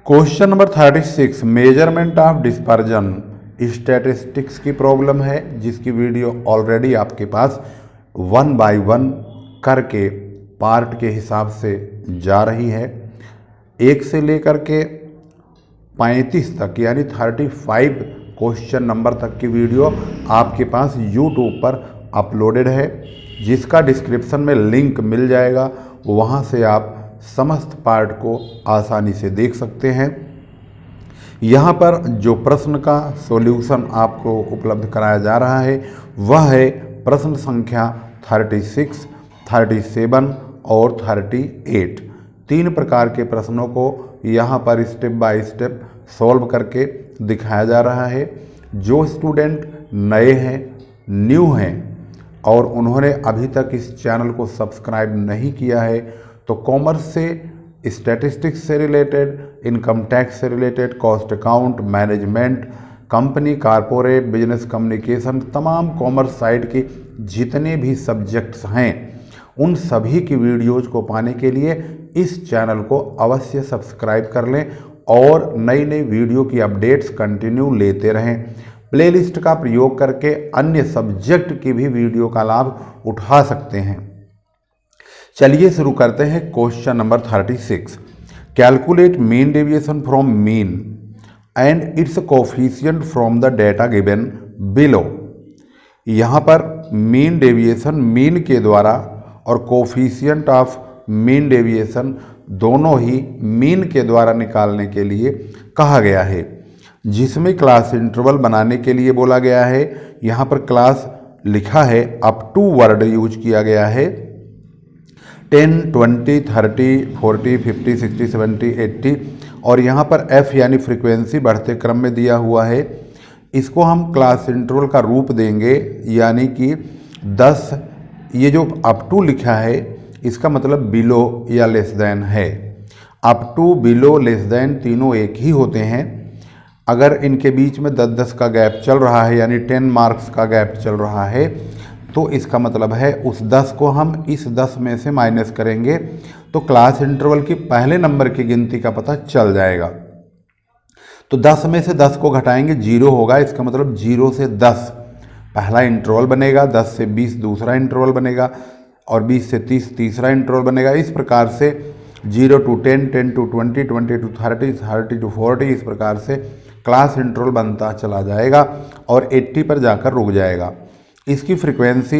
Question number 36 measurement of dispersion statistics की problem है, जिसकी वीडियो ऑलरेडी आपके पास 1 बाय 1 करके पार्ट के हिसाब से जा रही है। 1 से लेकर के 35 तक यानी 35 क्वेश्चन नंबर तक की वीडियो आपके पास यूट्यूब पर अपलोडेड है, जिसका डिस्क्रिप्शन में लिंक मिल जाएगा। वहाँ से आप समस्त पार्ट को आसानी से देख सकते हैं। यहाँ पर जो प्रश्न का सॉल्यूशन आपको उपलब्ध कराया जा रहा है वह है प्रश्न संख्या 36, 37 और 38। 3 प्रकार के प्रश्नों को यहाँ पर स्टेप बाय स्टेप सॉल्व करके दिखाया जा रहा है। जो स्टूडेंट नए हैं, न्यू हैं और उन्होंने अभी तक इस चैनल को सब्सक्राइब नहीं किया है तो कॉमर्स से, स्टैटिस्टिक्स से रिलेटेड, इनकम टैक्स से related, cost account, management, company, corporate, business communication, तमाम कॉमर्स साइड के जितने भी सब्जेक्ट्स हैं उन सभी की वीडियोज़ को पाने के लिए इस चैनल को अवश्य सब्सक्राइब कर लें और नई नई वीडियो की अपडेट्स कंटिन्यू लेते रहें। प्लेलिस्ट का प्रयोग करके अन्य सब्जेक्ट की भी वीडियो का लाभ उठा सकते हैं। चलिए शुरू करते हैं question number 36। Calculate mean deviation from mean and it's coefficient from the data given below. यहाँ पर मीन डेविएशन मीन के द्वारा और कोफिशिएंट ऑफ मीन डेविएशन दोनों ही मीन के द्वारा निकालने के लिए कहा गया है, जिसमें क्लास इंटरवल बनाने के लिए बोला गया है। यहाँ पर क्लास लिखा है, अप टू वर्ड यूज किया गया है। 10, 20, 30, 40, 50, 60, 70, 80 और यहाँ पर f यानी फ्रीक्वेंसी बढ़ते क्रम में दिया हुआ है। इसको हम क्लास इंटरवल का रूप देंगे, यानी कि 10। ये जो अप टू लिखा है इसका मतलब बिलो या लेस देन है। Up to, below, less than तीनों एक ही होते हैं। अगर इनके बीच में 10-10 का गैप चल रहा है यानी 10 मार्क्स का गैप चल रहा है तो इसका मतलब है उस 10 को हम इस 10 में से माइनस करेंगे तो क्लास इंटरवल की पहले नंबर की गिनती का पता चल जाएगा। तो 10 में से 10 को घटाएंगे, 0 होगा। इसका मतलब 0 से 10 पहला इंटरवल बनेगा, 10 से 20 दूसरा इंटरवल बनेगा और 20 से 30 तीसरा इंटरवल बनेगा। इस प्रकार से 0 to 10, 10 to 20, 20 to 30, 30 to 40 इस प्रकार से क्लास इंटरवल बनता चला जाएगा और 80 पर जाकर रुक जाएगा। इसकी फ्रीक्वेंसी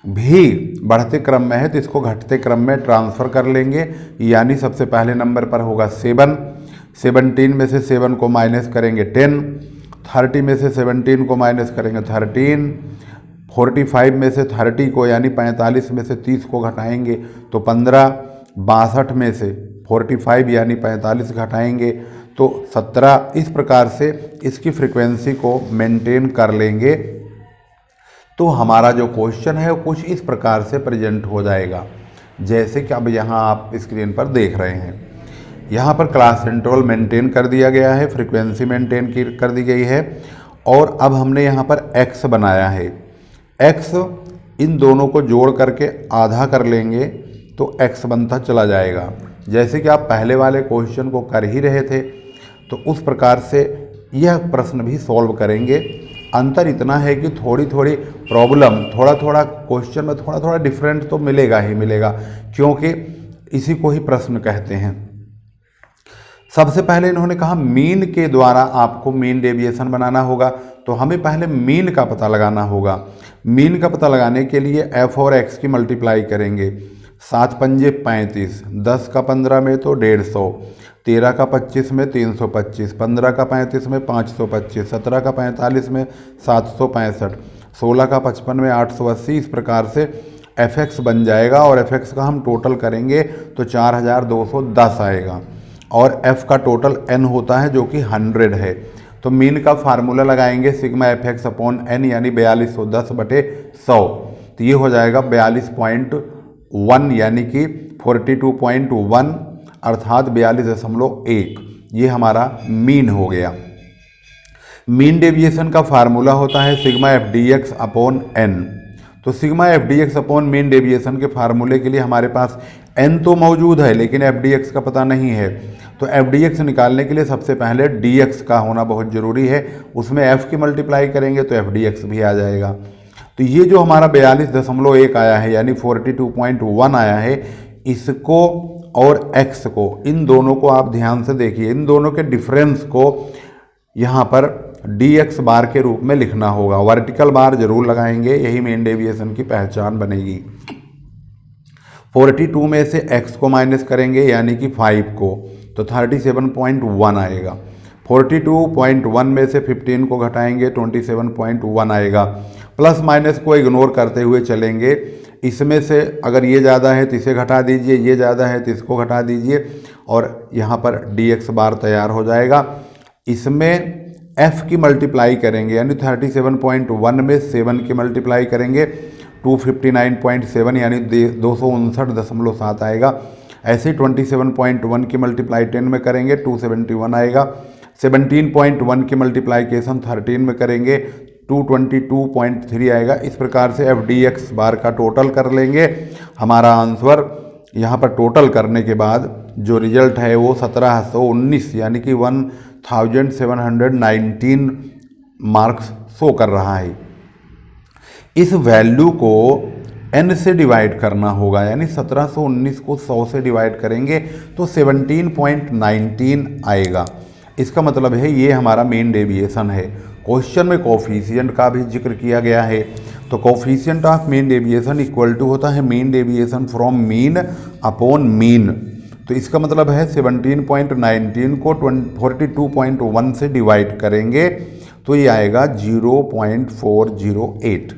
भी बढ़ते क्रम में है तो इसको घटते क्रम में ट्रांसफ़र कर लेंगे, यानी सबसे पहले नंबर पर होगा 7, 17 में से 7 को माइनस करेंगे 10, 30 में से 17 को माइनस करेंगे 13, 45 में से 30 को यानी 45 में से 30 को घटाएंगे तो 15, 62 में से 45 यानी 45 घटाएंगे तो 17। इस प्रकार से इसकी फ्रीक्वेंसी को मेंटेन कर लेंगे तो हमारा जो क्वेश्चन है वो कुछ इस प्रकार से प्रेजेंट हो जाएगा, जैसे कि अब यहाँ आप स्क्रीन पर देख रहे हैं। यहाँ पर क्लास इंटरवल मेंटेन कर दिया गया है, फ्रीक्वेंसी मेंटेन कर दी गई है और अब हमने यहाँ पर x बनाया है। x इन दोनों को जोड़ करके आधा कर लेंगे तो x बनता चला जाएगा, जैसे कि आप पहले वाले क्वेश्चन को कर ही रहे थे। तो उस प्रकार से यह प्रश्न भी सॉल्व करेंगे। अंतर इतना है कि थोड़ी थोड़ी प्रॉब्लम, थोड़ा थोड़ा क्वेश्चन में थोड़ा थोड़ा डिफरेंट तो मिलेगा ही मिलेगा, क्योंकि इसी को ही प्रश्न कहते हैं। सबसे पहले इन्होंने कहा मीन के द्वारा आपको मीन डेविएशन बनाना होगा, तो हमें पहले मीन का पता लगाना होगा। मीन का पता लगाने के लिए f और x की मल्टीप्लाई करेंगे। 7 पंजे 35, 10 का 15 में तो 150, 13 का 25 में 325, 15 का 35 में 525, 17 का 45 में 765, 16 का 55 में 880। इस प्रकार से fx बन जाएगा और fx का हम टोटल करेंगे तो 4210 आएगा और f का टोटल n होता है जो कि 100 है। तो मीन का फार्मूला लगाएंगे सिग्मा fx अपॉन n यानी 4210/100, तो ये हो जाएगा 42.1 यानी कि 42.1 अर्थात 42.1। ये हमारा मीन हो गया। मीन डेविएशन का फार्मूला होता है sigma f dx upon n। तो sigma F D x upon mean deviation के फार्मूले के लिए हमारे पास एन तो मौजूद है लेकिन एफ डी एक्स का पता नहीं है। तो एफ डी एक्स निकालने के लिए सबसे पहले डी एक्स का होना बहुत ज़रूरी है, उसमें एफ की मल्टीप्लाई करेंगे तो एफ डी एक्स भी आ जाएगा। तो ये जो हमारा 42.1 आया है यानी 42.1 आया है, इसको और x को, इन दोनों को आप ध्यान से देखिए, इन दोनों के डिफरेंस को यहाँ पर dx बार के रूप में लिखना होगा। वर्टिकल बार जरूर लगाएंगे, यही मेन डेविएशन की पहचान बनेगी। 42 में से x को माइनस करेंगे यानी कि 5 को, तो 37.1 आएगा। 42.1 में से 15 को घटाएंगे 27.1 आएगा। प्लस माइनस को इग्नोर करते हुए चलेंगे, इसमें से अगर ये ज़्यादा है तो इसे घटा दीजिए, ये ज़्यादा है तो इसको घटा दीजिए और यहाँ पर dx बार तैयार हो जाएगा। इसमें f की मल्टीप्लाई करेंगे यानी 37.1 में 7 की मल्टीप्लाई करेंगे 259.7 यानी 259.7 आएगा। ऐसे 27.1 की मल्टीप्लाई 10 में करेंगे 271 आएगा। 17.1 की मल्टीप्लाइकेशन 13 में करेंगे 222.3 आएगा। इस प्रकार से एफ डी एक्स बार का टोटल कर लेंगे। हमारा आंसर यहाँ पर टोटल करने के बाद जो रिजल्ट है वो 1719 यानी कि 1719 मार्क्स शो कर रहा है। इस वैल्यू को n से डिवाइड करना होगा यानी 1719 को 100 से डिवाइड करेंगे तो 17.19 आएगा। इसका मतलब है ये हमारा मेन डेविएशन है। क्वेश्चन में कोफिशिएंट का भी जिक्र किया गया है, तो coefficient of mean deviation equal to होता है mean deviation from mean upon mean. तो इसका मतलब है 17.19 को 42.1 से डिवाइड करेंगे तो ये आएगा 0.408।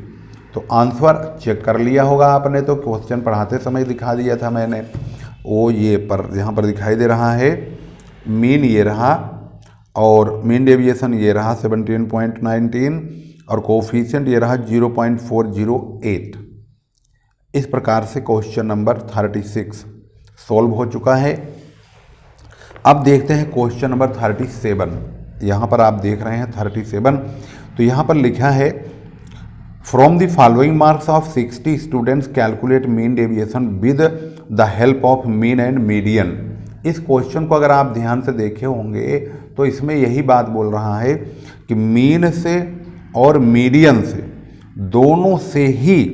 तो आंसर चेक कर लिया होगा आपने, तो क्वेश्चन पढ़ाते समय दिखा दिया था मैंने, वो ये पर यहाँ पर दिखाई दे रहा है। मीन ये रहा और मीन डेविएशन ये रहा 17.19 और कोफिशिएंट ये रहा 0.408। इस प्रकार से क्वेश्चन नंबर 36 सॉल्व हो चुका है। अब देखते हैं क्वेश्चन नंबर 37। यहाँ पर आप देख रहे हैं 37, तो यहाँ पर लिखा है from the following marks of 60 students calculate mean deviation with the help of mean and median. इस क्वेश्चन को अगर आप ध्यान से देखे होंगे तो इसमें यही बात बोल रहा है कि मीन से और मीडियन से, दोनों से ही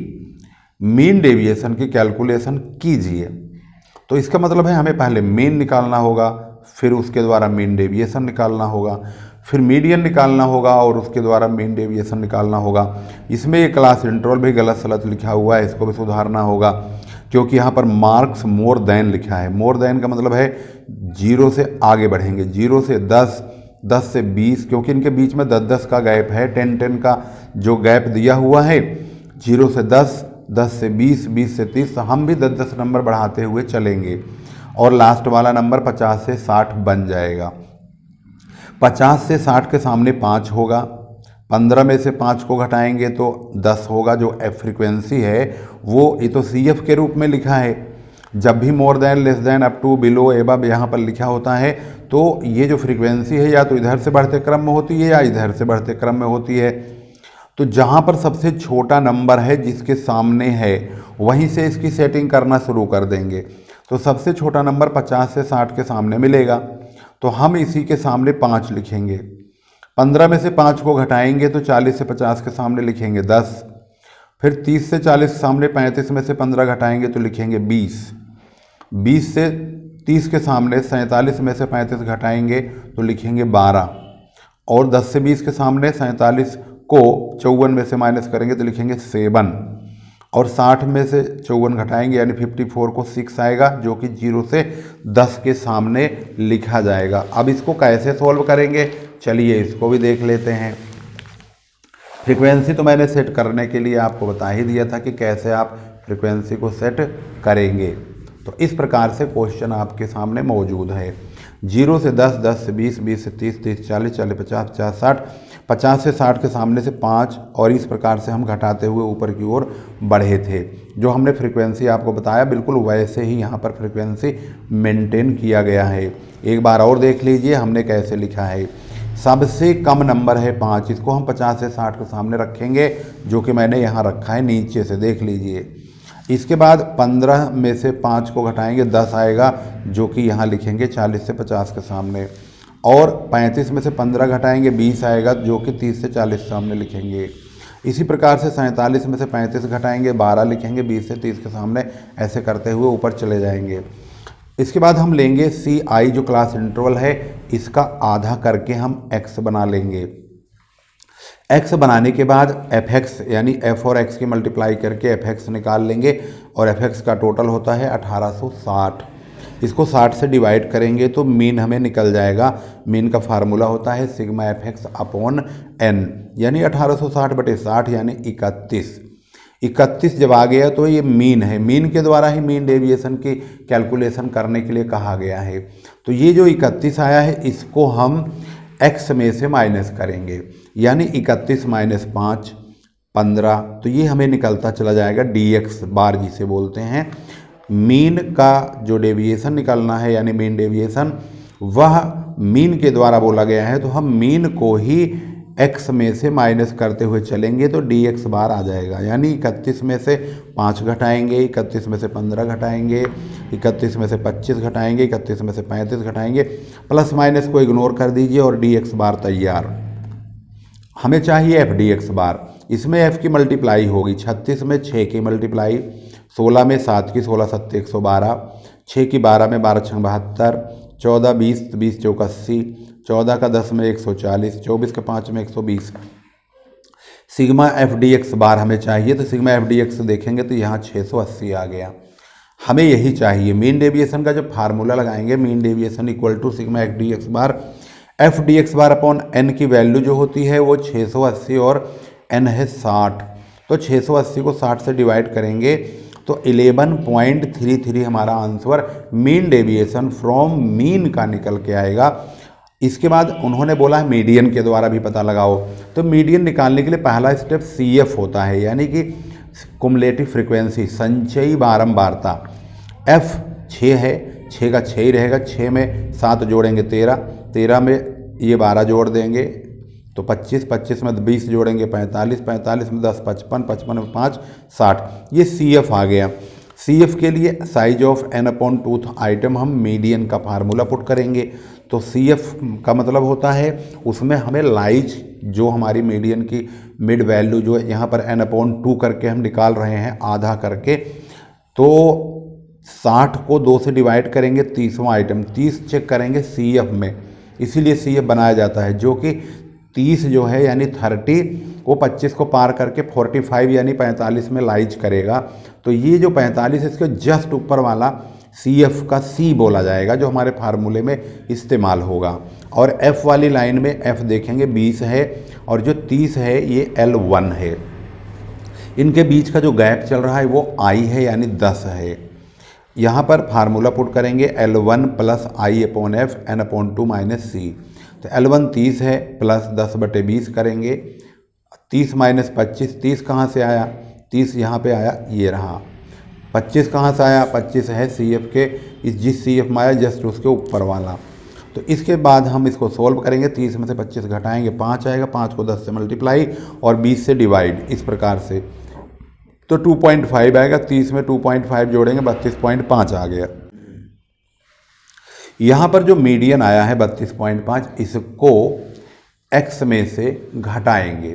मीन डेविएशन की कैलकुलेशन कीजिए। तो इसका मतलब है हमें पहले मीन निकालना होगा, फिर उसके द्वारा मीन डेविएशन निकालना होगा, फिर मीडियन निकालना होगा और उसके द्वारा मीन डेविएशन निकालना होगा। इसमें ये क्लास इंटरवल भी गलत सलत लिखा हुआ है, इसको भी सुधारना होगा क्योंकि यहाँ पर मार्क्स मोर देन लिखा है। मोर देन का मतलब है 0 से आगे बढ़ेंगे, 0 से 10, 10 से 20, क्योंकि इनके बीच में 10-10 का गैप है, 10-10 का जो गैप दिया हुआ है। 0 से 10, 10 से 20, 20 से 30, हम भी 10-10 नंबर बढ़ाते हुए चलेंगे और लास्ट वाला नंबर 50 से 60 बन जाएगा। 50 से 60 के सामने 5 होगा, 15 में से 5 को घटाएंगे तो 10 होगा। जो एफ फ्रीक्वेंसी है वो ये तो सी एफ के रूप में लिखा है। जब भी more than, less than, up to, below, above यहाँ पर लिखा होता है तो ये जो फ्रीक्वेंसी है या तो इधर से बढ़ते क्रम में होती है या इधर से बढ़ते क्रम में होती है। तो जहाँ पर सबसे छोटा नंबर है जिसके सामने है वहीं से इसकी सेटिंग करना शुरू कर देंगे। तो सबसे छोटा नंबर 50 से 60 के सामने मिलेगा तो हम इसी के सामने 5 लिखेंगे। 15 में से 5 को घटाएंगे तो 40 से 50 के सामने लिखेंगे 10। फिर 30 से 40 के सामने 35 में से 15 घटाएंगे तो लिखेंगे 20। 20 से 30 के सामने 47 में से 35 घटाएंगे तो लिखेंगे 12। और 10 से 20 के सामने 47 को 54 में से माइनस करेंगे तो लिखेंगे 7। और 60 में से 54 घटाएंगे यानी 54 को 6 आएगा जो कि 0 से 10 के सामने लिखा जाएगा। अब इसको कैसे सॉल्व करेंगे, चलिए इसको भी देख लेते हैं। फ्रीक्वेंसी तो मैंने सेट करने के लिए आपको बता ही दिया था कि कैसे आप फ्रीक्वेंसी को सेट करेंगे। तो इस प्रकार से क्वेश्चन आपके सामने मौजूद है। 0 से 10, 10 से 20, 20 से 30, 30 40, 40 50, 50 60, 50 से 60 के सामने से 5 और इस प्रकार से हम घटाते हुए ऊपर की ओर बढ़े थे। जो हमने फ्रीक्वेंसी आपको बताया बिल्कुल वैसे ही यहाँ पर फ्रीक्वेंसी मेंटेन किया गया है। एक बार और देख लीजिए हमने कैसे लिखा है। सबसे कम नंबर है 5, इसको हम 50 से 60 के सामने रखेंगे, जो कि मैंने यहाँ रखा है नीचे से, देख लीजिए। इसके बाद 15 में से 5 को घटाएंगे, 10 आएगा, जो कि यहाँ लिखेंगे 40 से 50 के सामने। और 35 में से 15 घटाएंगे, 20 आएगा, जो कि 30 से 40 के सामने लिखेंगे। इसी प्रकार से 47 में से 35 घटाएंगे, 12 लिखेंगे, 20 से 30 के सामने, ऐसे करते हुए ऊपर चले जाएंगे। इसके बाद हम लेंगे CI जो क्लास इंटरवल है, इसका आधा करके हम x बना लेंगे। x बनाने के बाद fx यानी f और x की मल्टीप्लाई करके fx निकाल लेंगे, और fx का टोटल होता है 1860। इसको 60 से डिवाइड करेंगे तो मीन हमें निकल जाएगा। मीन का फार्मूला होता है सिग्मा fx अपॉन n, यानी 1860/60 यानी 31। 31 जब आ गया तो ये मीन है, मीन के द्वारा ही मीन डेविएशन की कैलकुलेशन करने के लिए कहा गया है। तो ये जो 31 आया है, इसको हम x में से माइनस करेंगे, यानी 31 - 5 15, तो ये हमें निकलता चला जाएगा dx बार, जिसे बोलते हैं। मीन का जो डेविएशन निकलना है, यानी मीन डेविएशन, वह मीन के द्वारा बोला गया है, तो हम मीन को ही x में से माइनस करते हुए चलेंगे तो dx बार आ जाएगा। यानी 31 में से 5 घटाएंगे, 31 में से 15 घटाएंगे, 31 में से 25 घटाएंगे, 31 में से 35 घटाएंगे, प्लस माइनस को इग्नोर कर दीजिए और dx बार तैयार। हमें चाहिए f dx बार। इसमें f की मल्टीप्लाई होगी, 36 में 6 की मल्टीप्लाई, 16 में 7 की, 16 7 112, 6 की 12 में 12 6 72, 14 20 20 चौक 80, 14 का 10 में 140, 24 के 5 में 120। सिग्मा f dx बार हमें चाहिए, तो सिग्मा f dx देखेंगे तो यहाँ 680 आ गया। हमें यही चाहिए। मीन डेविएशन का जब फार्मूला लगाएंगे, mean deviation equal to sigma f dx bar, f dx bar upon n की वैल्यू जो होती है वो 680 और n है 60, तो 680 को 60 से डिवाइड करेंगे तो 11.33 हमारा answer mean deviation from mean का निकल के आएगा। इसके बाद उन्होंने बोला है मीडियन के द्वारा भी पता लगाओ, तो मीडियन निकालने के लिए पहला स्टेप CF होता है, यानी कि कुमुलेटिव फ्रीक्वेंसी, संचयी बारंबारता। F 6 है, 6 का 6 ही रहेगा, 6 में 7 जोड़ेंगे 13, 13 में ये 12 जोड़ देंगे तो 25, 25 में 20 जोड़ेंगे 45, 45 में 10 55, 55 में 5 60। ये CF आ गया। CF के लिए साइज ऑफ n/2 आइटम हम मीडियन का फार्मूला पुट करेंगे, तो CF का मतलब होता है उसमें हमें लाइज जो हमारी मीडियन की मिड वैल्यू जो है यहाँ पर n/2 करके हम निकाल रहे हैं, आधा करके, तो 60 को 2 से डिवाइड करेंगे, 30वां आइटम 30 चेक करेंगे CF में, इसीलिए CF बनाया जाता है, जो कि 30 जो है यानी 30 वो 25 को पार करके 45 यानी 45 में लाइज करेगा। तो ये जो 45 है इसके जस्ट ऊपर वाला CF का C बोला जाएगा, जो हमारे फार्मूले में इस्तेमाल होगा। और F वाली लाइन में F देखेंगे 20 है और जो 30 है ये L1 है। इनके बीच का जो गैप चल रहा है वो I है, यानी 10 है। यहाँ पर फार्मूला पुट करेंगे L1 plus I/F n/2 - C, तो L1 30 है, प्लस 10/20 करेंगे, 30 - 25, 30 कहाँ से आया, 30 यहाँ पे आया, ये रहा। 25 कहाँ से आया, 25 है CF के, इस जिस CF में आया जस्ट उसके ऊपर वाला। तो इसके बाद हम इसको सोल्व करेंगे, 30 में से 25 घटाएंगे 5 आएगा, 5 को 10 से मल्टीप्लाई और 20 से डिवाइड, इस प्रकार से तो 2.5 आएगा। 30 में 2.5 जोड़ेंगे 32.5 आ गया। यहाँ पर जो मीडियन आया है 32.5, इसको x में से घटाएंगे,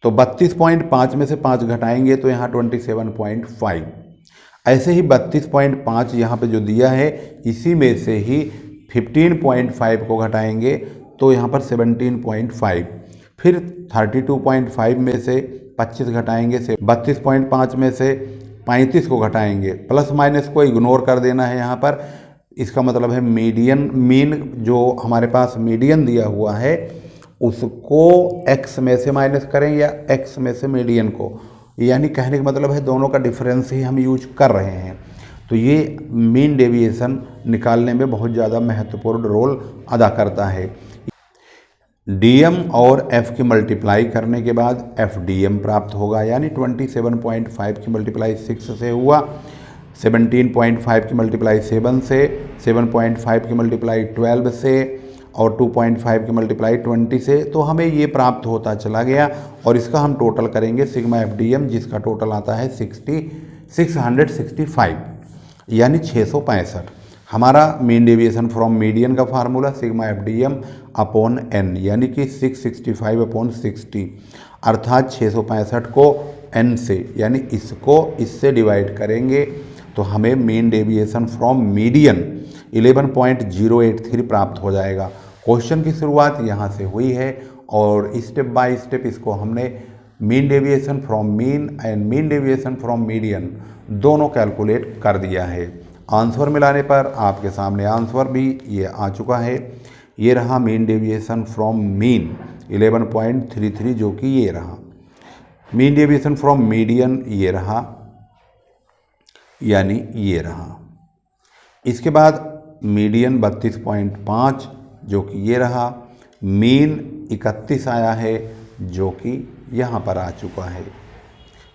तो 32.5 में से 5 घटाएंगे तो यहाँ 27.5। ऐसे ही 32.5 यहाँ पे जो दिया है इसी में से ही 15.5 को घटाएंगे तो यहाँ पर 17.5, फिर 32.5 में से 25 घटाएंगे से 32.5 में से 35 को घटाएंगे, प्लस माइनस को इग्नोर कर देना है यहाँ पर। इसका मतलब है मीन जो हमारे पास मीडियन दिया हुआ है उसको x में से माइनस करें या x में से मीडियन को, यानी कहने का मतलब है दोनों का डिफरेंस ही हम यूज कर रहे हैं। तो ये मीन डेविएशन निकालने में बहुत ज़्यादा महत्वपूर्ण रोल अदा करता है। DM और F की मल्टीप्लाई करने के बाद FDM प्राप्त होगा, यानी 27.5 की मल्टीप्लाई 6 से हुआ, 17.5 की मल्टीप्लाई 7 से, 7.5 की मल्टीप्लाई 12 से और 2.5 की मल्टीप्लाई 20 से, तो हमें ये प्राप्त होता चला गया और इसका हम टोटल करेंगे सिग्मा FDM, जिसका टोटल आता है 665 यानी 665। हमारा मीन डेविएशन फ्रॉम मीडियन का formula sigma FDM upon n यानी कि 665 अपॉन 60, अर्थात 665 को n से यानी इससे डिवाइड करेंगे तो हमें मीन डेविएशन फ्रॉम मीडियन 11.083 प्राप्त हो जाएगा। क्वेश्चन की शुरुआत यहाँ से हुई है और स्टेप बाय स्टेप इसको हमने mean deviation from mean and mean deviation from median दोनों कैलकुलेट कर दिया है। आंसर मिलाने पर आपके सामने आंसर भी ये आ चुका है। ये रहा मीन डेविएशन फ्रॉम मीन 11.33 जो कि ये रहा। मीन डेविएशन फ्रॉम मीडियन ये रहा यानी ये रहा। इसके बाद मीडियन 32.5 जो कि ये रहा। मीन 31 आया है जो कि यहाँ पर आ चुका है।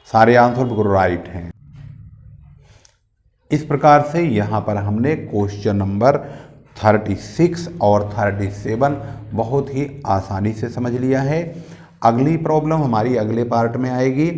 सारे आंसर बिल्कुल राइट हैं। इस प्रकार से यहाँ पर हमने क्वेश्चन नंबर 36 और 37 बहुत ही आसानी से समझ लिया है। अगली प्रॉब्लम हमारी अगले पार्ट में आएगी।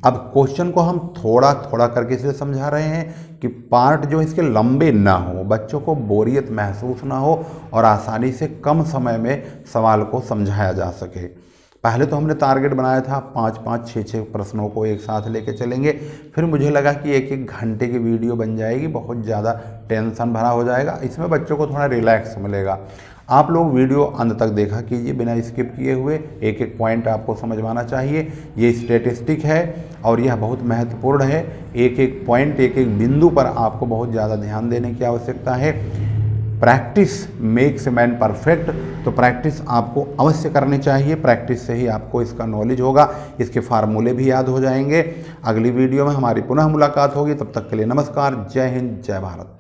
अब क्वेश्चन को हम थोड़ा थोड़ा करके इसलिए समझा रहे हैं कि पार्ट जो इसके लंबे ना हो, बच्चों को बोरियत महसूस ना हो और आसानी से कम समय में सवाल को समझाया जा सके। पहले तो हमने टारगेट बनाया था 5-5, 6-6 प्रश्नों को एक साथ लेके चलेंगे। फिर मुझे लगा कि 1-1 घंटे की वीडियो बन जाएगी, बहुत ज़्यादा टेंशन भरा हो जाएगा। इसमें बच्चों को थोड़ा रिलैक्स मिलेगा। आप लोग वीडियो अंत तक देखा कीजिए बिना स्किप किए हुए, एक एक पॉइंट आपको समझ में आना चाहिए। ये स्टैटिस्टिक है और यह बहुत महत्वपूर्ण है। एक एक पॉइंट, एक एक बिंदु पर आपको बहुत ज़्यादा ध्यान देने की आवश्यकता है। प्रैक्टिस मेक्स मैन परफेक्ट, तो प्रैक्टिस आपको अवश्य करनी चाहिए। प्रैक्टिस से ही आपको इसका नॉलेज होगा, इसके फार्मूले भी याद हो जाएंगे। अगली वीडियो में हमारी पुनः मुलाकात होगी, तब तक के लिए नमस्कार। जय हिंद, जय भारत।